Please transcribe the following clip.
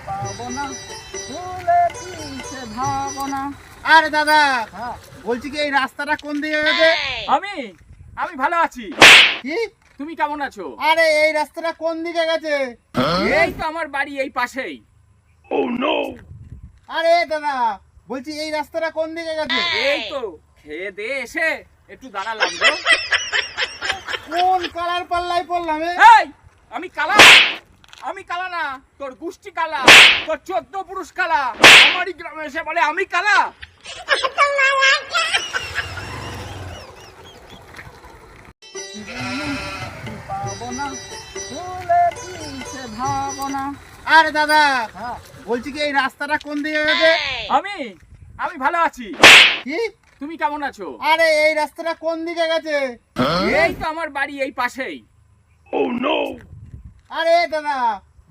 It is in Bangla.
পাবো না ভুলে পিছে ভাবো না। আরে দাদা, হ্যাঁ, বলছি কি এই রাস্তাটা কোন দিকে গেছে? আমি আমি ভালো আছি। কি? তুমি কেমন আছো? আরে এই রাস্তাটা কোন দিকে গেছে? এই তো আমার বাড়ি এই পাশেই। আরে দাদা, বলছি এই রাস্তাটা কোন দিকে গেছে? এই তো খেয়ে দিয়ে এসে একটু দাঁড়ালাম গো। কোন কালার পাল্লাই পড়লাম এ? এই আমি কালা? আমি কালা না, তোর গোষ্ঠী কালা, তোর 14 পুরুষ কালা। আমারই গ্রামে এসে বলে আমি কালা। পাবো না ভুলে পিছে ভাবো না। আরে দাদা, হ্যাঁ, বলছি কি এই রাস্তাটা কোন দিকে গেছে? আমি আমি ভালো আছি। কি? তুমি কেমন আছো? আরে এই রাস্তাটা কোন দিকে গেছে? এই তো আমার বাড়ি এই পাশেই। আরে দাদা,